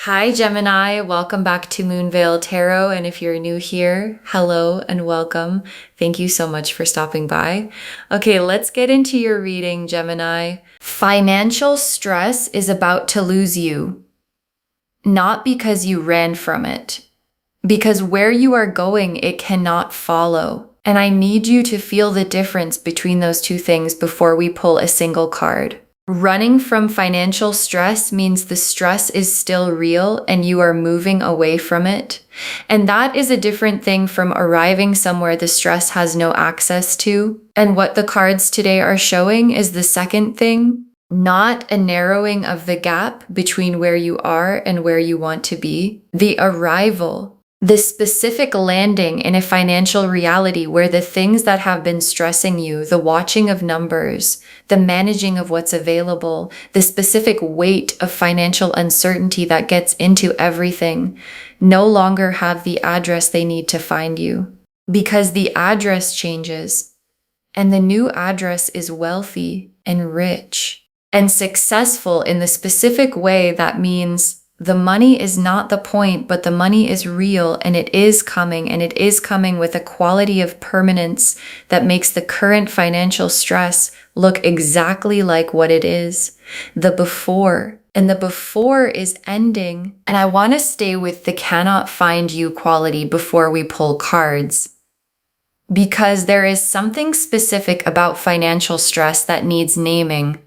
Hi, Gemini. Welcome back to Moonveil Tarot. And if you're new here, hello and welcome. Thank you so much for stopping by. Okay, let's get into your reading, Gemini. Financial stress is about to lose you, not because you ran from it, because where you are going, it cannot follow. And I need you to feel the difference between those two things before we pull a single card. Running from financial stress means the stress is still real and you are moving away from it. And that is a different thing from arriving somewhere the stress has no access to. And what the cards today are showing is the second thing, not a narrowing of the gap between where you are and where you want to be. The arrival, the specific landing in a financial reality where the things that have been stressing you, the watching of numbers, the managing of what's available, the specific weight of financial uncertainty that gets into everything, no longer have the address they need to find you. Because the address changes, and the new address is wealthy and rich and successful in the specific way that means the money is not the point, but the money is real and it is coming, and it is coming with a quality of permanence that makes the current financial stress look exactly like what it is, the before. And the before is ending. And I want to stay with the cannot find you quality before we pull cards, because there is something specific about financial stress that needs naming.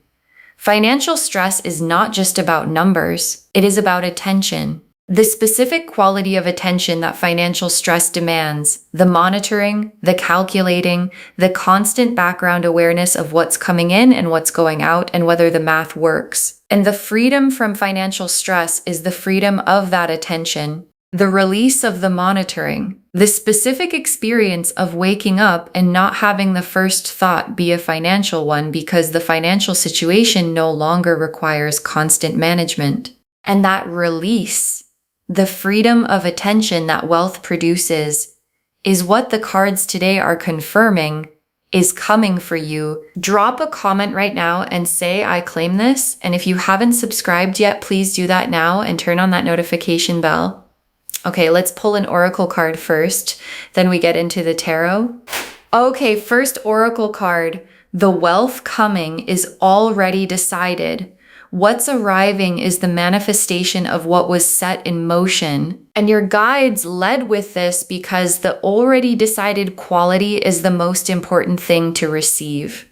Financial stress is not just about numbers, it is about attention. The specific quality of attention that financial stress demands, the monitoring, the calculating, the constant background awareness of what's coming in and what's going out and whether the math works. And the freedom from financial stress is the freedom of that attention. The release of the monitoring, the specific experience of waking up and not having the first thought be a financial one because the financial situation no longer requires constant management. And that release, the freedom of attention that wealth produces, is what the cards today are confirming is coming for you. Drop a comment right now and say, I claim this. And if you haven't subscribed yet, please do that now and turn on that notification bell. Okay, let's pull an oracle card first, then we get into the tarot. Okay, first oracle card. The wealth coming is already decided. What's arriving is the manifestation of what was set in motion. And your guides led with this because the already decided quality is the most important thing to receive.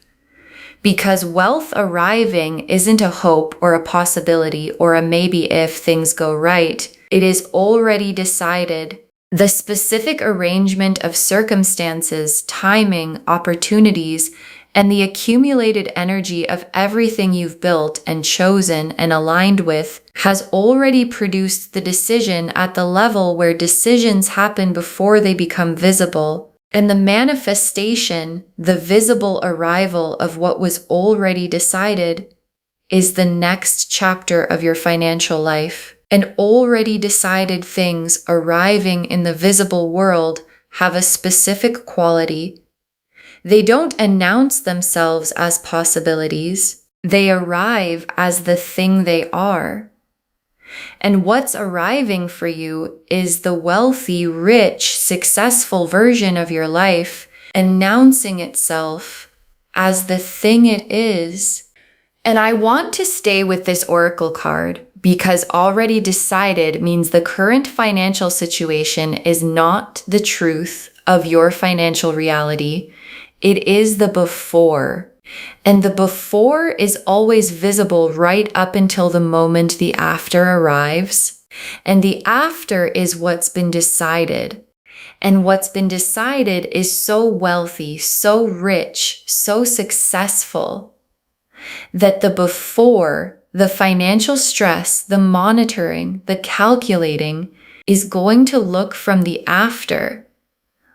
Because wealth arriving isn't a hope or a possibility or a maybe if things go right. It is already decided. The specific arrangement of circumstances, timing, opportunities, and the accumulated energy of everything you've built and chosen and aligned with has already produced the decision at the level where decisions happen before they become visible. And the manifestation, the visible arrival of what was already decided, is the next chapter of your financial life. And already decided things arriving in the visible world have a specific quality. They don't announce themselves as possibilities. They arrive as the thing they are. And what's arriving for you is the wealthy, rich, successful version of your life announcing itself as the thing it is. And I want to stay with this oracle card because already decided means the current financial situation is not the truth of your financial reality. It is the before. And the before is always visible right up until the moment the after arrives. And the after is what's been decided. And what's been decided is so wealthy, so rich, so successful that the before, the financial stress, the monitoring, the calculating is going to look from the after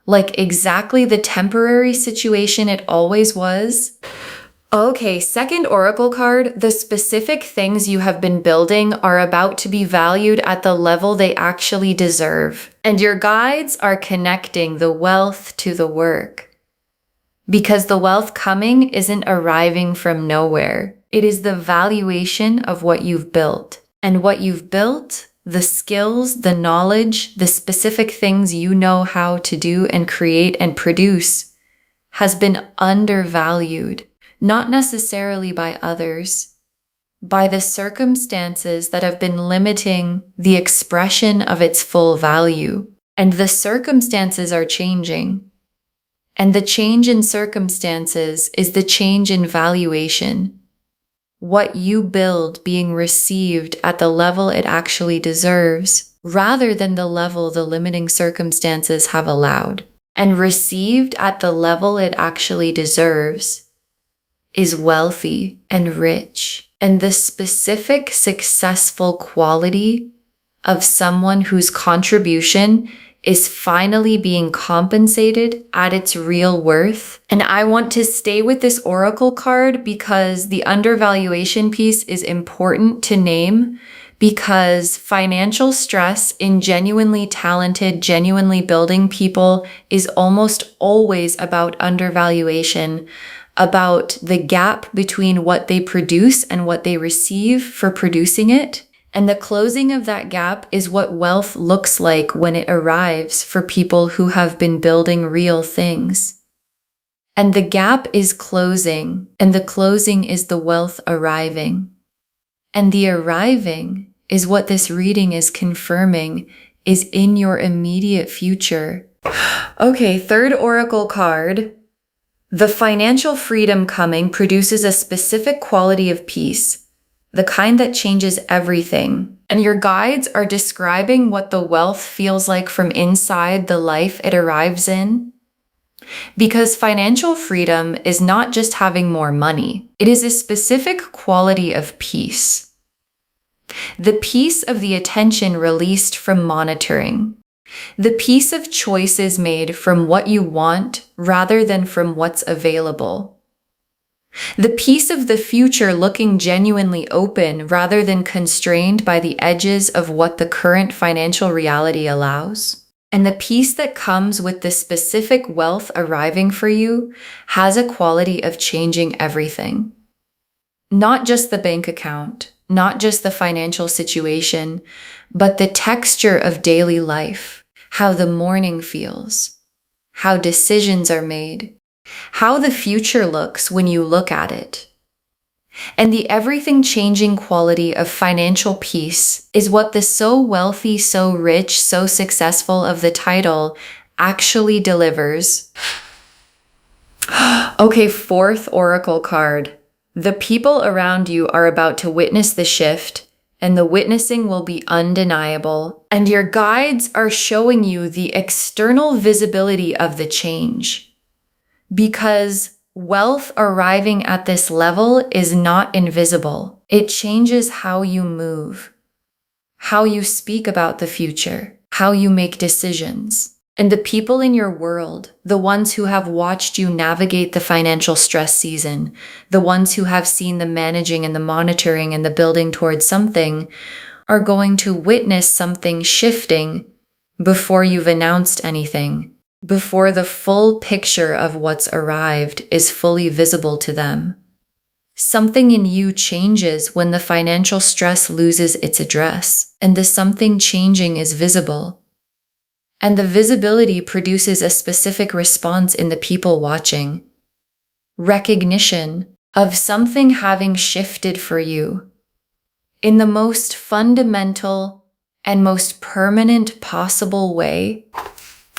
like exactly the temporary situation it always was. Okay, second oracle card, the specific things you have been building are about to be valued at the level they actually deserve. And your guides are connecting the wealth to the work. Because the wealth coming isn't arriving from nowhere. It is the valuation of what you've built. And what you've built the skills, the knowledge, the specific things you know how to do and create and produce has been undervalued, not necessarily by others, by the circumstances that have been limiting the expression of its full value. And the circumstances are changing. And the change in circumstances is the change in valuation. What you build being received at the level it actually deserves, rather than the level the limiting circumstances have allowed. And received at the level it actually deserves is wealthy and rich, and the specific successful quality of someone whose contribution is finally being compensated at its real worth. And I want to stay with this oracle card because the undervaluation piece is important to name, because financial stress in genuinely talented, genuinely building people is almost always about undervaluation, about the gap between what they produce and what they receive for producing it. And the closing of that gap is what wealth looks like when it arrives for people who have been building real things. And the gap is closing, and the closing is the wealth arriving. And the arriving is what this reading is confirming is in your immediate future. Okay, third oracle card. The financial freedom coming produces a specific quality of peace, the kind that changes everything. And your guides are describing what the wealth feels like from inside the life it arrives in. Because financial freedom is not just having more money. It is a specific quality of peace. The peace of the attention released from monitoring. The peace of choices made from what you want rather than from what's available. The peace of the future looking genuinely open rather than constrained by the edges of what the current financial reality allows. And the peace that comes with the specific wealth arriving for you has a quality of changing everything. Not just the bank account, not just the financial situation, but the texture of daily life, how the morning feels, how decisions are made, how the future looks when you look at it. And the everything-changing quality of financial peace is what the so wealthy, so rich, so successful of the title actually delivers. Okay, fourth oracle card. The people around you are about to witness the shift, and the witnessing will be undeniable. And your guides are showing you the external visibility of the change. Because wealth arriving at this level is not invisible. It changes how you move, how you speak about the future, how you make decisions. And the people in your world, the ones who have watched you navigate the financial stress season, the ones who have seen the managing and the monitoring and the building towards something, are going to witness something shifting before you've announced anything, before the full picture of what's arrived is fully visible to them. Something in you changes when the financial stress loses its address, and the something changing is visible. And the visibility produces a specific response in the people watching. Recognition of something having shifted for you in the most fundamental and most permanent possible way.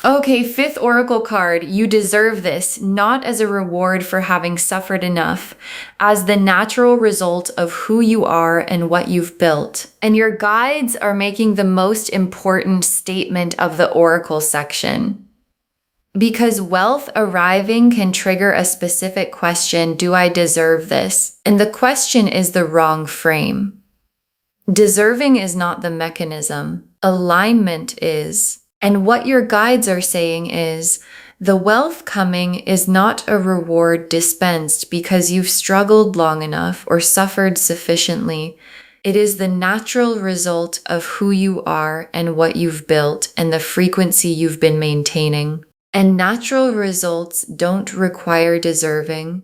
Okay, fifth oracle card. You deserve this, not as a reward for having suffered enough, as the natural result of who you are and what you've built. And your guides are making the most important statement of the oracle section. Because wealth arriving can trigger a specific question, do I deserve this? And the question is the wrong frame. Deserving is not the mechanism. Alignment is. And what your guides are saying is, the wealth coming is not a reward dispensed because you've struggled long enough or suffered sufficiently. It is the natural result of who you are and what you've built and the frequency you've been maintaining. And natural results don't require deserving.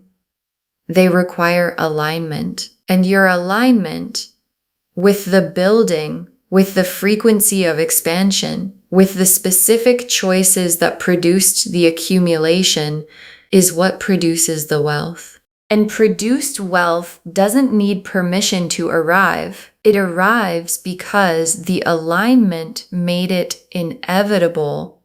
They require alignment. And your alignment with the building, with the frequency of expansion, with the specific choices that produced the accumulation, is what produces the wealth. And produced wealth doesn't need permission to arrive. It arrives because the alignment made it inevitable.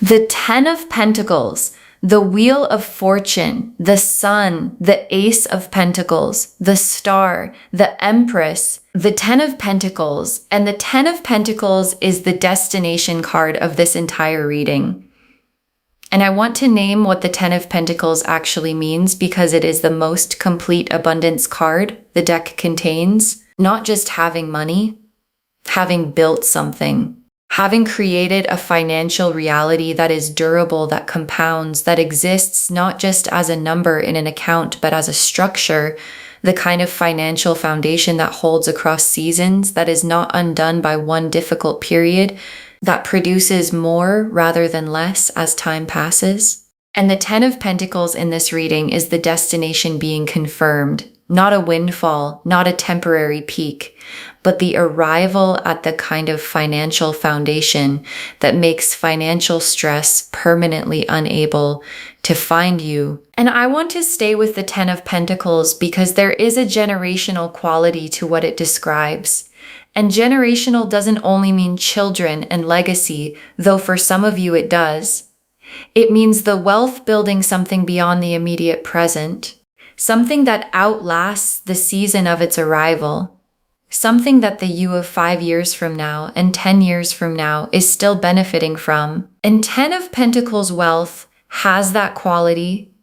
The Ten of Pentacles, the Wheel of Fortune, the Sun, the Ace of Pentacles, the Star, the Empress, the Ten of Pentacles, and the Ten of Pentacles is the destination card of this entire reading. And I want to name what the Ten of Pentacles actually means because it is the most complete abundance card the deck contains. Not just having money, having built something, having created a financial reality that is durable, that compounds, that exists not just as a number in an account, but as a structure, the kind of financial foundation that holds across seasons, that is not undone by one difficult period, that produces more rather than less as time passes. And the Ten of Pentacles in this reading is the destination being confirmed, not a windfall, not a temporary peak, but the arrival at the kind of financial foundation that makes financial stress permanently unable to find you. And I want to stay with the Ten of Pentacles because there is a generational quality to what it describes. And generational doesn't only mean children and legacy, though for some of you it does. It means the wealth building something beyond the immediate present, something that outlasts the season of its arrival, something that the you of 5 years from now and 10 years from now is still benefiting from. And Ten of Pentacles wealth has that quality.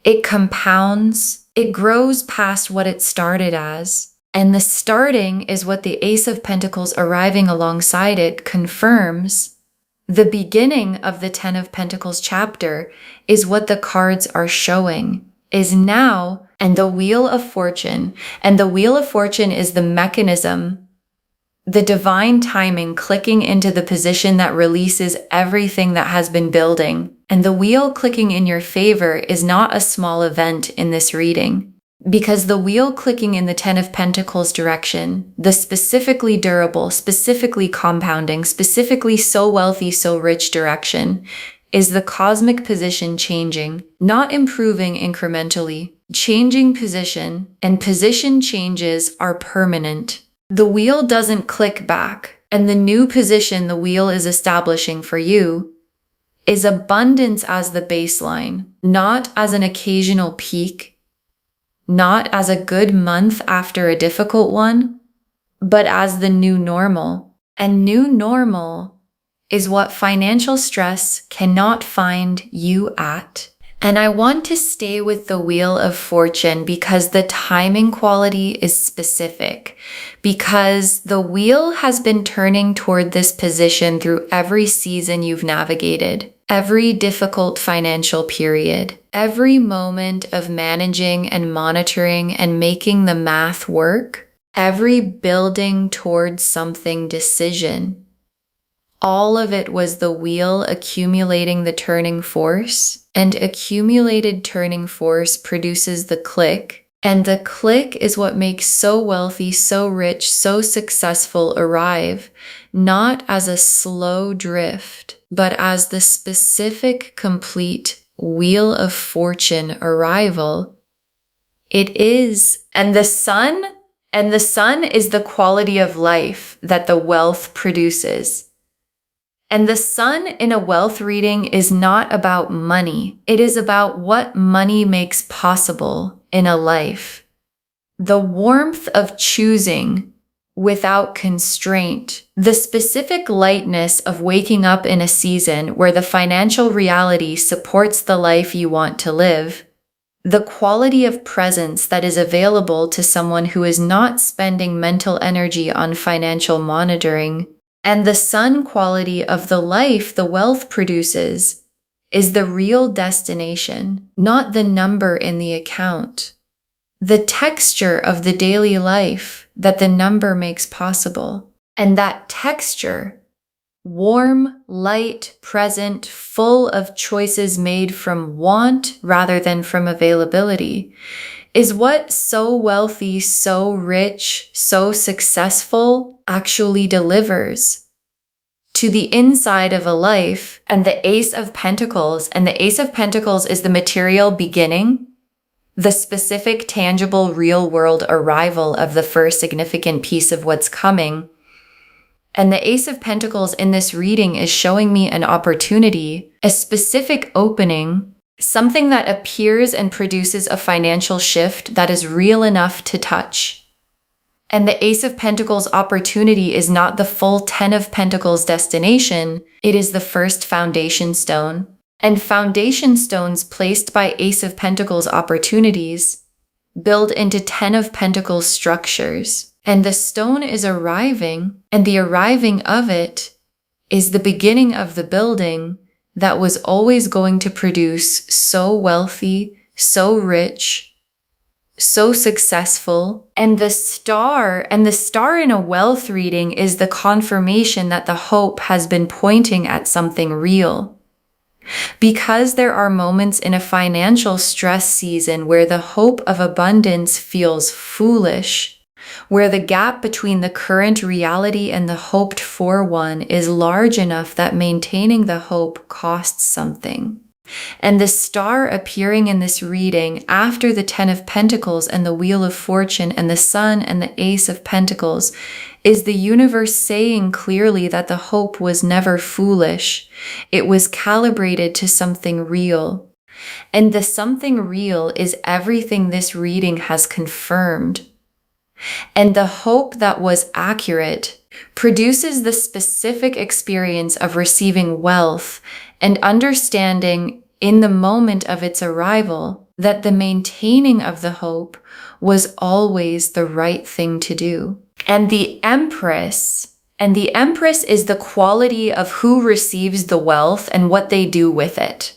It compounds, it grows past what it started as. And the starting is what the Ace of Pentacles arriving alongside it confirms. The beginning of the Ten of Pentacles chapter is what the cards are showing, is now, and the Wheel of Fortune. And the Wheel of Fortune is the mechanism, the divine timing clicking into the position that releases everything that has been building. And the wheel clicking in your favor is not a small event in this reading. Because the wheel clicking in the Ten of Pentacles direction, the specifically durable, specifically compounding, specifically so wealthy, so rich direction, is the cosmic position changing, not improving incrementally, changing position, and position changes are permanent. The wheel doesn't click back, and the new position the wheel is establishing for you is abundance as the baseline, not as an occasional peak, not as a good month after a difficult one, but as the new normal. And new normal is what financial stress cannot find you at. And I want to stay with the Wheel of Fortune because the timing quality is specific, because the wheel has been turning toward this position through every season you've navigated, every difficult financial period, every moment of managing and monitoring and making the math work, every building towards something decision. All of it was the wheel accumulating the turning force, and accumulated turning force produces the click. And the click is what makes so wealthy, so rich, so successful arrive, not as a slow drift, but as the specific, complete Wheel of Fortune arrival. It is. And the sun is the quality of life that the wealth produces. And the sun in a wealth reading is not about money. It is about what money makes possible in a life. The warmth of choosing without constraint. The specific lightness of waking up in a season where the financial reality supports the life you want to live. The quality of presence that is available to someone who is not spending mental energy on financial monitoring. And the sun quality of the life the wealth produces is the real destination, not the number in the account. The texture of the daily life that the number makes possible. And that texture, warm, light, present, full of choices made from want rather than from availability, is what so wealthy, so rich, so successful actually delivers to the inside of a life. And the Ace of Pentacles, and the Ace of Pentacles is the material beginning, the specific, tangible, real world arrival of the first significant piece of what's coming. And the Ace of Pentacles in this reading is showing me an opportunity, a specific opening, something that appears and produces a financial shift that is real enough to touch. And the Ace of Pentacles opportunity is not the full 10 of Pentacles destination, it is the first foundation stone. And foundation stones placed by Ace of Pentacles opportunities build into 10 of Pentacles structures. And the stone is arriving, and the arriving of it is the beginning of the building that was always going to produce so wealthy, so rich, so successful. And the star in a wealth reading is the confirmation that the hope has been pointing at something real. Because there are moments in a financial stress season where the hope of abundance feels foolish, where the gap between the current reality and the hoped for one is large enough that maintaining the hope costs something. And the star appearing in this reading after the 10 of Pentacles and the Wheel of Fortune and the Sun and the Ace of Pentacles is the universe saying clearly that the hope was never foolish. It was calibrated to something real. And the something real is everything this reading has confirmed. And the hope that was accurate produces the specific experience of receiving wealth and understanding in the moment of its arrival that the maintaining of the hope was always the right thing to do. And the Empress is the quality of who receives the wealth and what they do with it.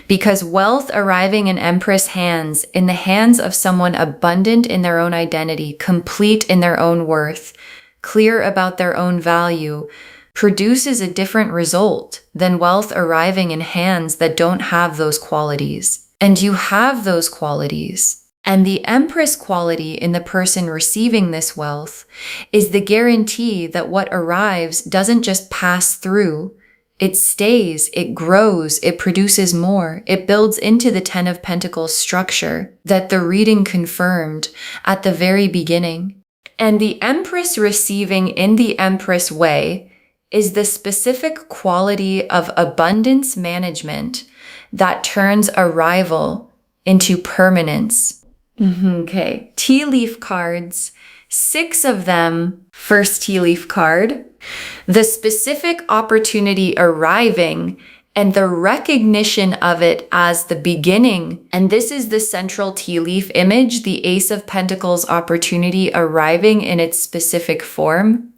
Because wealth arriving in Empress hands, in the hands of someone abundant in their own identity, complete in their own worth, clear about their own value, produces a different result than wealth arriving in hands that don't have those qualities. And you have those qualities. And the Empress quality in the person receiving this wealth is the guarantee that what arrives doesn't just pass through. It stays, it grows, it produces more, it builds into the 10 of Pentacles structure that the reading confirmed at the very beginning. And the Empress receiving in the Empress way is the specific quality of abundance management that turns arrival into permanence. Okay, tea leaf cards, 6 of them. First tea leaf card, the specific opportunity arriving and the recognition of it as the beginning. And this is the central tea leaf image, the Ace of Pentacles opportunity arriving in its specific form.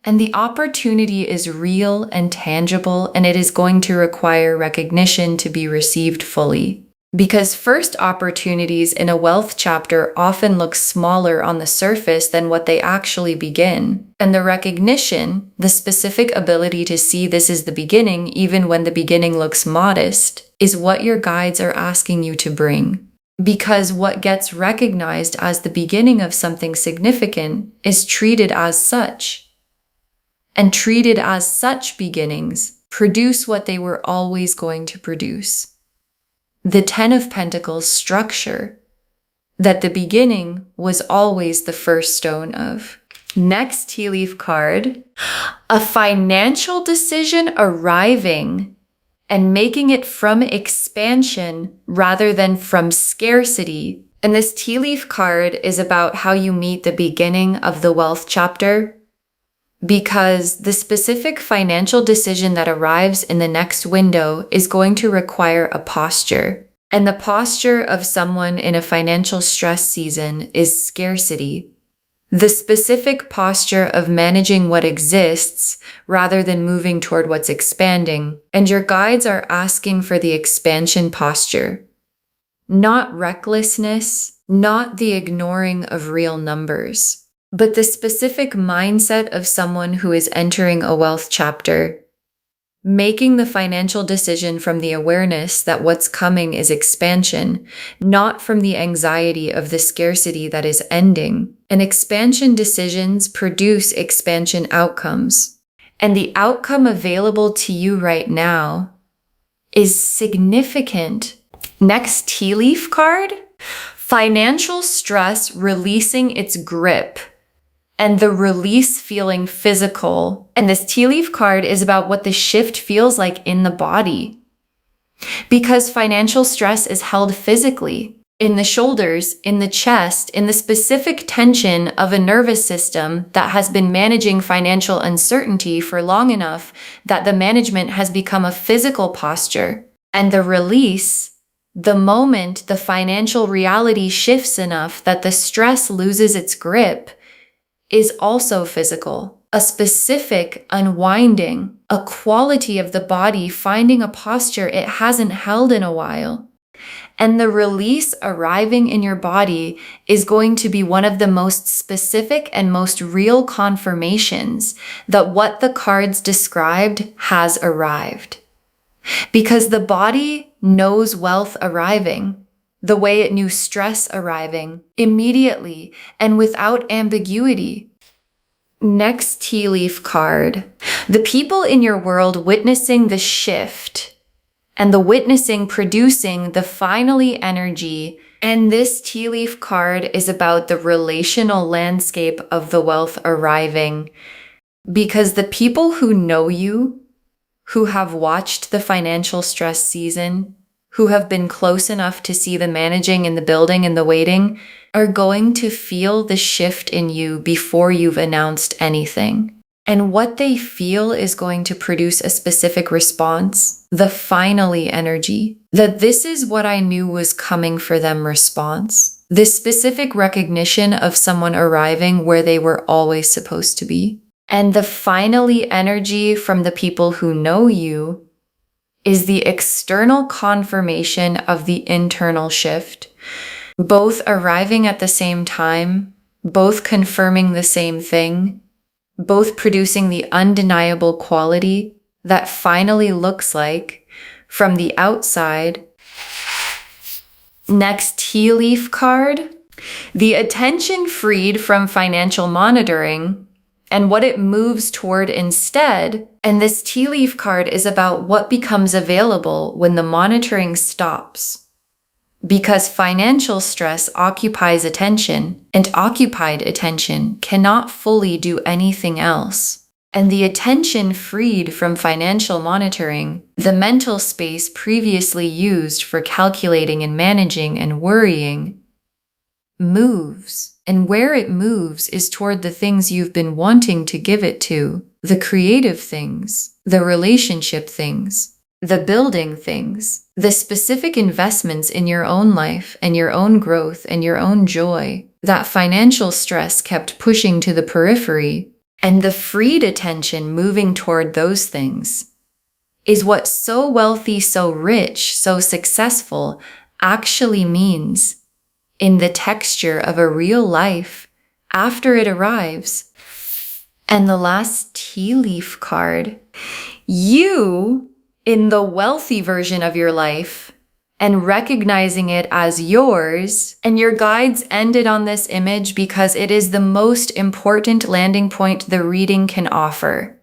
And the opportunity is real and tangible, and it is going to require recognition to be received fully. Because first opportunities in a wealth chapter often look smaller on the surface than what they actually begin. And the recognition, the specific ability to see this is the beginning, even when the beginning looks modest, is what your guides are asking you to bring. Because what gets recognized as the beginning of something significant is treated as such. And treated as such beginnings produce what they were always going to produce. The 10 of Pentacles structure that the beginning was always the first stone of. Next tea leaf card, a financial decision arriving and making it from expansion rather than from scarcity. And this tea leaf card is about how you meet the beginning of the wealth chapter. Because the specific financial decision that arrives in the next window is going to require a posture. And the posture of someone in a financial stress season is scarcity. The specific posture of managing what exists rather than moving toward what's expanding. And your guides are asking for the expansion posture. Not recklessness, not the ignoring of real numbers. But the specific mindset of someone who is entering a wealth chapter, making the financial decision from the awareness that what's coming is expansion, not from the anxiety of the scarcity that is ending. And expansion decisions produce expansion outcomes. And the outcome available to you right now is significant. Next tea leaf card, financial stress releasing its grip and the release feeling physical. And this tea leaf card is about what the shift feels like in the body. Because financial stress is held physically, in the shoulders, in the chest, in the specific tension of a nervous system that has been managing financial uncertainty for long enough that the management has become a physical posture. And the release, the moment the financial reality shifts enough that the stress loses its grip, is also physical. A specific unwinding, a quality of the body finding a posture it hasn't held in a while. And the release arriving in your body is going to be one of the most specific and most real confirmations that what the cards described has arrived. Because the body knows wealth arriving, the way it knew stress arriving, immediately and without ambiguity. Next tea leaf card. The people in your world witnessing the shift and the witnessing producing the finally energy. And this tea leaf card is about the relational landscape of the wealth arriving. Because the people who know you, who have watched the financial stress season, who have been close enough to see the managing and the building and the waiting, are going to feel the shift in you before you've announced anything. And what they feel is going to produce a specific response, the finally energy, that this is what I knew was coming for them response, this specific recognition of someone arriving where they were always supposed to be. And the finally energy from the people who know you is the external confirmation of the internal shift, both arriving at the same time, both confirming the same thing, both producing the undeniable quality that finally looks like from the outside. Next tea leaf card, the attention freed from financial monitoring and what it moves toward instead. And this tea leaf card is about what becomes available when the monitoring stops. Because financial stress occupies attention, and occupied attention cannot fully do anything else. And the attention freed from financial monitoring, the mental space previously used for calculating and managing and worrying, moves. And where it moves is toward the things you've been wanting to give it to, the creative things, the relationship things, the building things, the specific investments in your own life and your own growth and your own joy that financial stress kept pushing to the periphery. And the freed attention moving toward those things is what so wealthy, so rich, so successful actually means in the texture of a real life after it arrives. And the last tea leaf card, you in the wealthy version of your life and recognizing it as yours. And your guides ended on this image because it is the most important landing point the reading can offer.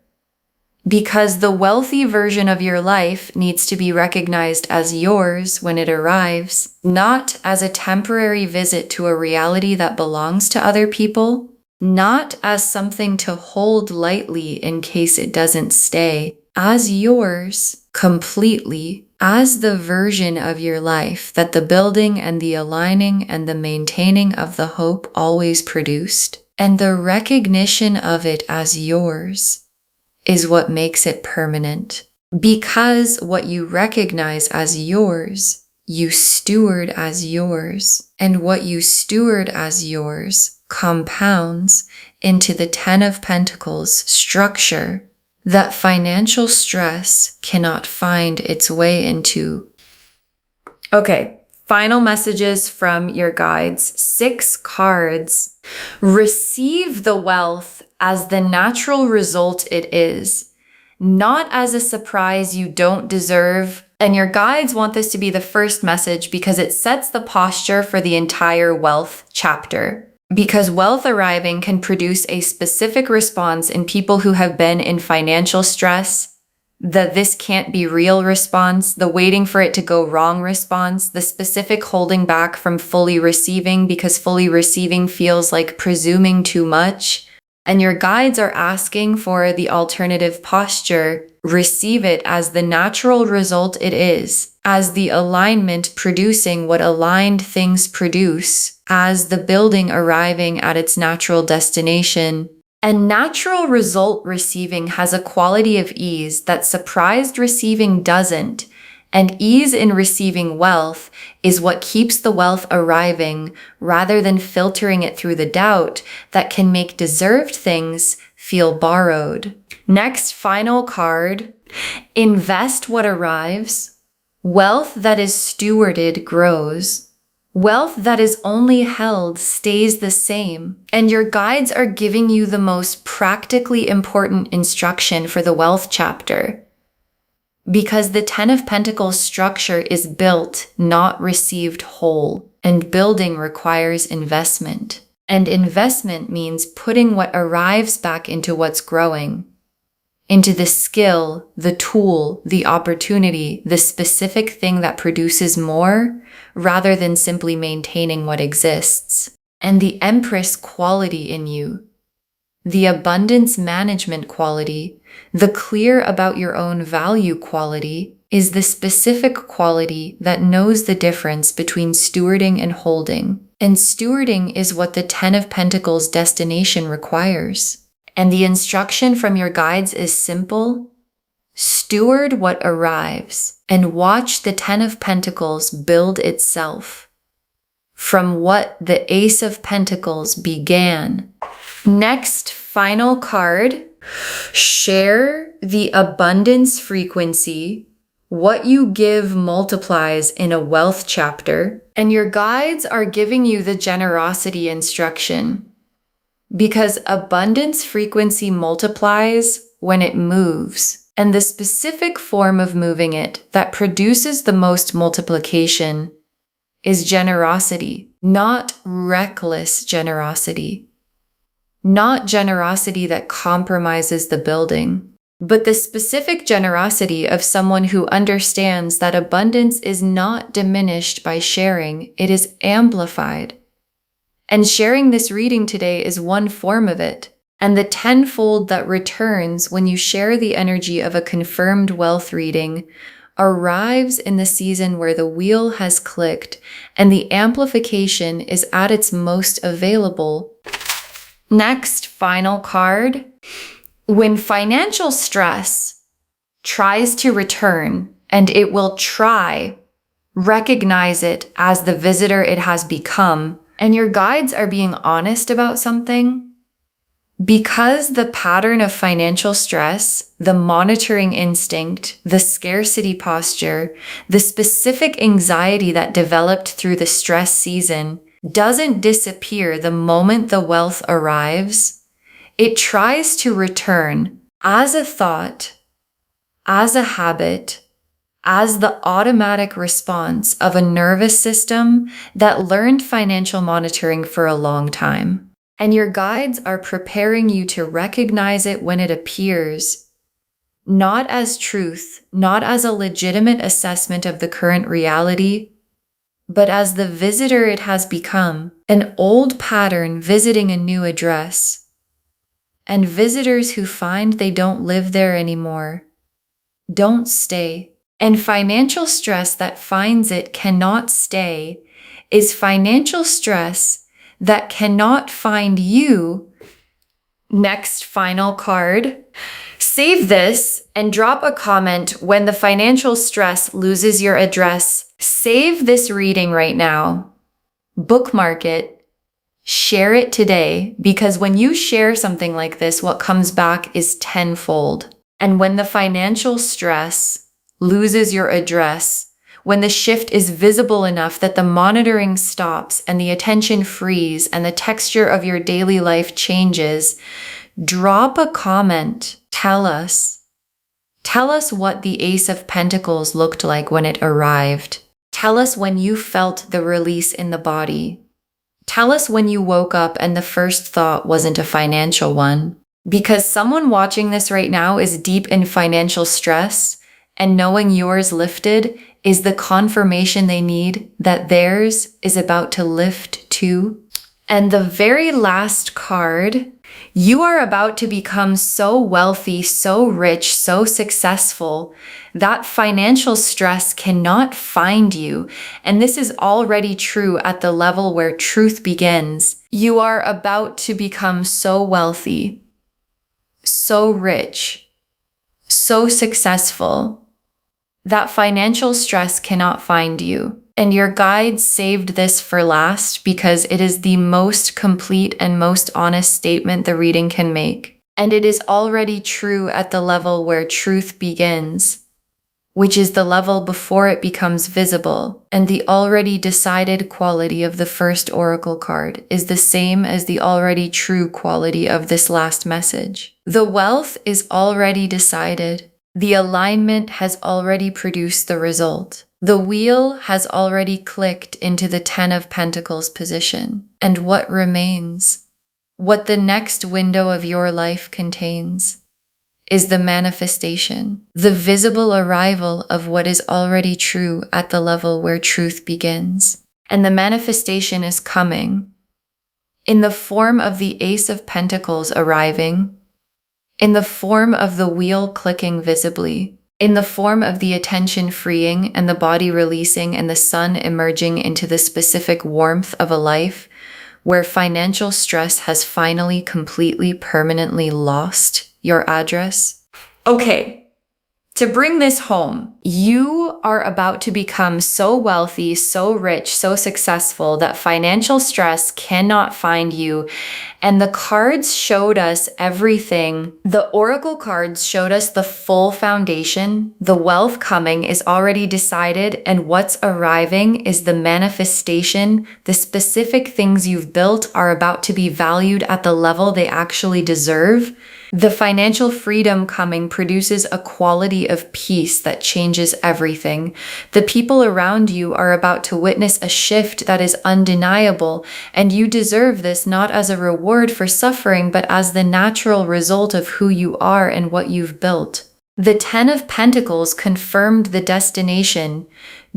Because the wealthy version of your life needs to be recognized as yours when it arrives, not as a temporary visit to a reality that belongs to other people, not as something to hold lightly in case it doesn't stay, as yours completely, as the version of your life that the building and the aligning and the maintaining of the hope always produced, and the recognition of it as yours is what makes it permanent. Because what you recognize as yours, you steward as yours, and what you steward as yours compounds into the Ten of Pentacles structure that financial stress cannot find its way into. Okay, final messages from your guides. 6 cards. Receive the wealth as the natural result it is, not as a surprise you don't deserve. And your guides want this to be the first message because it sets the posture for the entire wealth chapter. Because wealth arriving can produce a specific response in people who have been in financial stress, the "this can't be real" response, the waiting for it to go wrong response, the specific holding back from fully receiving because fully receiving feels like presuming too much. And your guides are asking for the alternative posture. Receive it as the natural result it is, as the alignment producing what aligned things produce, as the building arriving at its natural destination. And natural result receiving has a quality of ease that surprised receiving doesn't. And ease in receiving wealth is what keeps the wealth arriving rather than filtering it through the doubt that can make deserved things feel borrowed. Next, final card. Invest what arrives. Wealth that is stewarded grows. Wealth that is only held stays the same. And your guides are giving you the most practically important instruction for the wealth chapter. Because the Ten of Pentacles structure is built, not received whole, and building requires investment. And investment means putting what arrives back into what's growing, into the skill, the tool, the opportunity, the specific thing that produces more, rather than simply maintaining what exists. And the Empress quality in you, the abundance management quality, the clear about your own value quality, is the specific quality that knows the difference between stewarding and holding. And stewarding is what the Ten of Pentacles destination requires. And the instruction from your guides is simple. Steward what arrives and watch the Ten of Pentacles build itself from what the Ace of Pentacles began. Next, final card. Share the abundance frequency. What you give multiplies in a wealth chapter. And your guides are giving you the generosity instruction. Because abundance frequency multiplies when it moves. And the specific form of moving it that produces the most multiplication is generosity, not reckless generosity. Not generosity that compromises the building, but the specific generosity of someone who understands that abundance is not diminished by sharing, it is amplified. And sharing this reading today is one form of it. And the tenfold that returns when you share the energy of a confirmed wealth reading arrives in the season where the wheel has clicked and the amplification is at its most available. Next, final card. When financial stress tries to return, and it will try, recognize it as the visitor it has become, and your guides are being honest about something. Because the pattern of financial stress, the monitoring instinct, the scarcity posture, the specific anxiety that developed through the stress season doesn't disappear the moment the wealth arrives, it tries to return as a thought, as a habit, as the automatic response of a nervous system that learned financial monitoring for a long time. And your guides are preparing you to recognize it when it appears, not as truth, not as a legitimate assessment of the current reality, but as the visitor it has become, an old pattern visiting a new address. And visitors who find they don't live there anymore don't stay. And financial stress that finds it cannot stay is financial stress that cannot find you. Next, final card. Save this and drop a comment when the financial stress loses your address. Save this reading right now. Bookmark it. Share it today, because when you share something like this, what comes back is tenfold. And when the financial stress loses your address, when the shift is visible enough that the monitoring stops and the attention frees and the texture of your daily life changes, drop a comment. Tell us. Tell us what the Ace of Pentacles looked like when it arrived. Tell us when you felt the release in the body. Tell us when you woke up and the first thought wasn't a financial one. Because someone watching this right now is deep in financial stress, and knowing yours lifted is the confirmation they need that theirs is about to lift too. And the very last card, you are about to become so wealthy, so rich, so successful that financial stress cannot find you. And this is already true at the level where truth begins. You are about to become so wealthy, so rich, so successful that financial stress cannot find you. And your guides saved this for last because it is the most complete and most honest statement the reading can make. And it is already true at the level where truth begins, which is the level before it becomes visible. And the already decided quality of the first oracle card is the same as the already true quality of this last message. The wealth is already decided. The alignment has already produced the result. The wheel has already clicked into the 10 of Pentacles position. And what remains, what the next window of your life contains, is the manifestation, the visible arrival of what is already true at the level where truth begins. And the manifestation is coming in the form of the Ace of Pentacles arriving, in the form of the wheel clicking visibly, in the form of the attention freeing and the body releasing and the sun emerging into the specific warmth of a life where financial stress has finally completely permanently lost your address. Okay, to bring this home, you are about to become so wealthy, so rich, so successful that financial stress cannot find you. And the cards showed us everything. The oracle cards showed us the full foundation. The wealth coming is already decided, and what's arriving is the manifestation. The specific things you've built are about to be valued at the level they actually deserve. The financial freedom coming produces a quality of peace that changes everything. The people around you are about to witness a shift that is undeniable, and you deserve this not as a reward for suffering, but as the natural result of who you are and what you've built. The 10 of Pentacles confirmed the destination: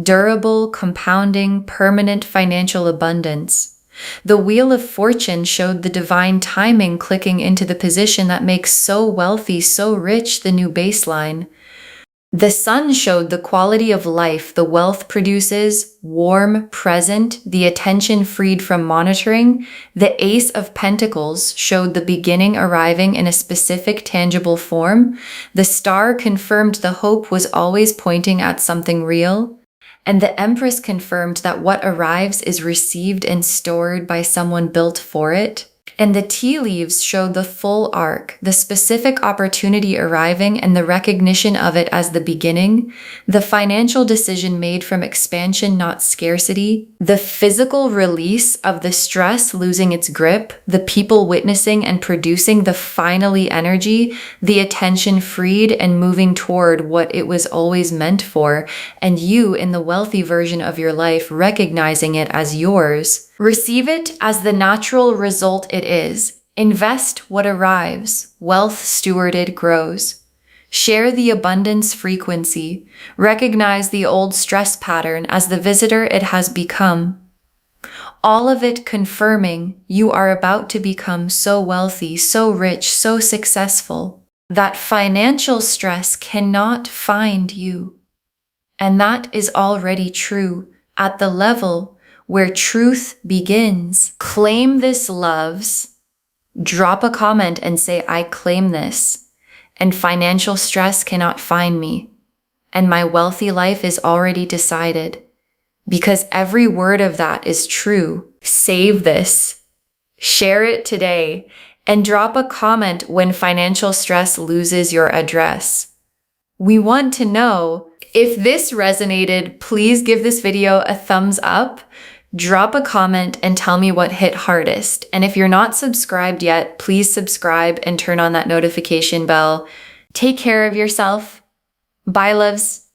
durable, compounding, permanent financial abundance. The Wheel of Fortune showed the divine timing clicking into the position that makes so wealthy, so rich the new baseline. The Sun showed the quality of life the wealth produces, warm, present, the attention freed from monitoring. The Ace of Pentacles showed the beginning arriving in a specific tangible form. The Star confirmed the hope was always pointing at something real. And the Empress confirmed that what arrives is received and stored by someone built for it. And the tea leaves showed the full arc, the specific opportunity arriving and the recognition of it as the beginning, the financial decision made from expansion, not scarcity, the physical release of the stress losing its grip, the people witnessing and producing the finally energy, the attention freed and moving toward what it was always meant for, and you in the wealthy version of your life recognizing it as yours. Receive it as the natural result it is. Invest what arrives. Wealth stewarded grows. Share the abundance frequency. Recognize the old stress pattern as the visitor it has become. All of it confirming you are about to become so wealthy, so rich, so successful that financial stress cannot find you. And that is already true at the level where truth begins. Claim this, loves. Drop a comment and say, I claim this, and financial stress cannot find me, and my wealthy life is already decided, because every word of that is true. Save this, share it today, and drop a comment when financial stress loses your address. We want to know. If this resonated, please give this video a thumbs up. Drop a comment and tell me what hit hardest. And if you're not subscribed yet, please subscribe and turn on that notification bell. Take care of yourself. Bye, loves.